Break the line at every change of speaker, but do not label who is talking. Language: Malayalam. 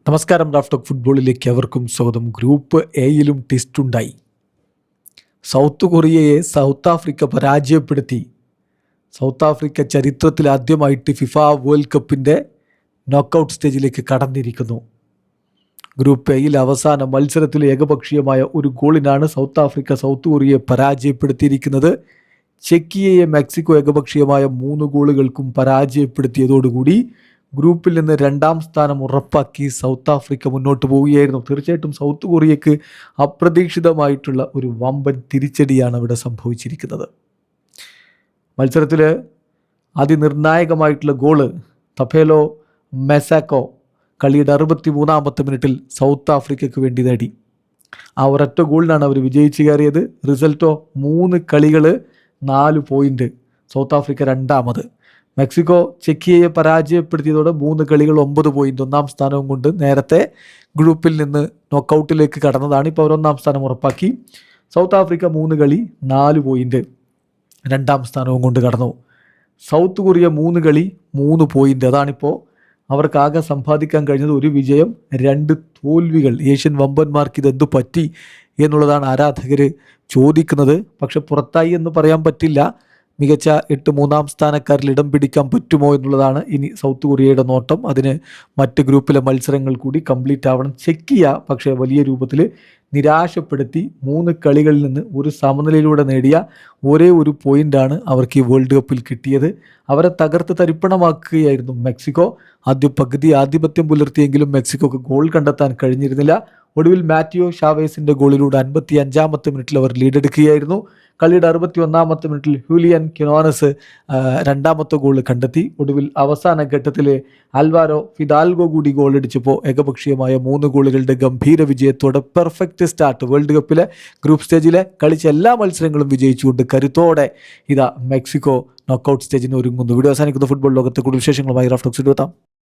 നമസ്കാരം. റാഫ്റ്റോക്ക് ഫുട്ബോളിലേക്ക് അവർക്കും സ്വാഗതം. ഗ്രൂപ്പ് എയിലും ട്വിസ്റ്റുണ്ടായി. സൗത്ത് കൊറിയയെ സൗത്ത് ആഫ്രിക്ക പരാജയപ്പെടുത്തി. സൗത്ത് ആഫ്രിക്ക ചരിത്രത്തിൽ ആദ്യമായിട്ട് ഫിഫ വേൾഡ് കപ്പിൻ്റെ നോക്കൗട്ട് സ്റ്റേജിലേക്ക് കടന്നിരിക്കുന്നു. ഗ്രൂപ്പ് എയിൽ അവസാന മത്സരത്തിൽ ഏകപക്ഷീയമായ ഒരു ഗോളിനാണ് സൗത്ത് ആഫ്രിക്ക സൗത്ത് കൊറിയയെ പരാജയപ്പെടുത്തിയിരിക്കുന്നത്. ചെക്കിയയെ മെക്സിക്കോ ഏകപക്ഷീയമായ 3 ഗോളുകൾക്കും പരാജയപ്പെടുത്തിയതോടുകൂടി ഗ്രൂപ്പിൽ നിന്ന് 2ാം സ്ഥാനം ഉറപ്പാക്കി സൗത്ത് ആഫ്രിക്ക മുന്നോട്ട് പോവുകയായിരുന്നു. തീർച്ചയായിട്ടും സൗത്ത് കൊറിയയ്ക്ക് അപ്രതീക്ഷിതമായിട്ടുള്ള ഒരു വമ്പൻ തിരിച്ചടിയാണ് ഇവിടെ സംഭവിച്ചിരിക്കുന്നത്. മത്സരത്തിൽ അതിനിർണായകമായിട്ടുള്ള ഗോള് തഫേലോ മെസാക്കോ കളിയുടെ 63ാമത്തെ മിനിറ്റിൽ സൗത്ത് ആഫ്രിക്കയ്ക്ക് വേണ്ടി നേടി. ആ ഒരൊറ്റ ഗോളിനാണ് അവർ വിജയിച്ച് കയറിയത്. റിസൾട്ടോ 3 കളികൾ 4 പോയിൻ്റ്. സൗത്ത് ആഫ്രിക്ക 2ാമത്. മെക്സിക്കോ ചെക്കിയയെ പരാജയപ്പെടുത്തിയതോടെ 3 കളികൾ 9 പോയിൻ്റ് 1ാം സ്ഥാനവും കൊണ്ട് നേരത്തെ ഗ്രൂപ്പിൽ നിന്ന് നോക്കൗട്ടിലേക്ക് കടന്നതാണ്. ഇപ്പോൾ അവർ 1ാം സ്ഥാനം ഉറപ്പാക്കി. സൗത്ത് ആഫ്രിക്ക 3 കളി 4 പോയിൻ്റ് 2ാം സ്ഥാനവും കൊണ്ട് കടന്നു. സൗത്ത് കൊറിയ 3 കളി 3 പോയിൻ്റ്. അതാണിപ്പോൾ അവർക്കാകെ സമ്പാദിക്കാൻ കഴിഞ്ഞത്. 1 വിജയം 2 തോൽവികൾ. ഏഷ്യൻ വമ്പന്മാർക്ക് ഇതെന്തു പറ്റി എന്നുള്ളതാണ് ആരാധകർ ചോദിക്കുന്നത്. പക്ഷെ പുറത്തായി എന്ന് പറയാൻ പറ്റില്ല. മികച്ച 8 3ാം സ്ഥാനക്കാരിൽ ഇടം പിടിക്കാൻ പറ്റുമോ എന്നുള്ളതാണ് ഇനി സൗത്ത് കൊറിയയുടെ നോട്ടം. അതിന് മറ്റ് ഗ്രൂപ്പിലെ മത്സരങ്ങൾ കൂടി കംപ്ലീറ്റ് ആവണം. ചെക്കിയ പക്ഷേ വലിയ രൂപത്തിൽ നിരാശപ്പെടുത്തി. 3 കളികളിൽ നിന്ന് ഒരു സമനിലയിലൂടെ നേടിയ ഒരേ ഒരു പോയിൻ്റാണ് അവർക്ക് ഈ വേൾഡ് കപ്പിൽ കിട്ടിയത്. അവരെ തകർത്ത് തരിപ്പണമാക്കുകയായിരുന്നു മെക്സിക്കോ. ആദ്യ പകുതി ആധിപത്യം പുലർത്തിയെങ്കിലും മെക്സിക്കോക്ക് ഗോൾ കണ്ടെത്താൻ കഴിഞ്ഞിരുന്നില്ല. ഒടുവിൽ മാറ്റിയോ ഷാവേസിൻ്റെ ഗോളിലൂടെ 55ാമത്തെ മിനിറ്റിൽ അവർ ലീഡെടുക്കുകയായിരുന്നു. കളിയുടെ 61ാമത്തെ മിനിറ്റിൽ ഹ്യൂലിയൻ ക്വിനോനസ് 2ാമത്തെ ഗോൾ കണ്ടെത്തി. ഒടുവിൽ അവസാന ഘട്ടത്തിൽ ആൽവാരോ ഫിദാൽഗോ കൂടി ഗോളടിച്ചപ്പോൾ ഏകപക്ഷീയമായ 3 ഗോളുകളുടെ ഗംഭീര വിജയത്തോടെ പെർഫെക്റ്റ് സ്റ്റാർട്ട്. വേൾഡ് കപ്പിലെ ഗ്രൂപ്പ് സ്റ്റേജിലെ കളിച്ച എല്ലാ മത്സരങ്ങളും വിജയിച്ചുകൊണ്ട് കരുത്തോടെ ഇതാ മെക്സിക്കോ നോക്കൗട്ട് സ്റ്റേജിന് ഒരുങ്ങുന്നു. വീഡിയോ അവസാനിക്കുന്ന ഫുട്ബോൾ ലോകത്തെ കൂടുതൽ വിശേഷങ്ങളുമായി റാഫ്റ്റോക്സ് എത്താം.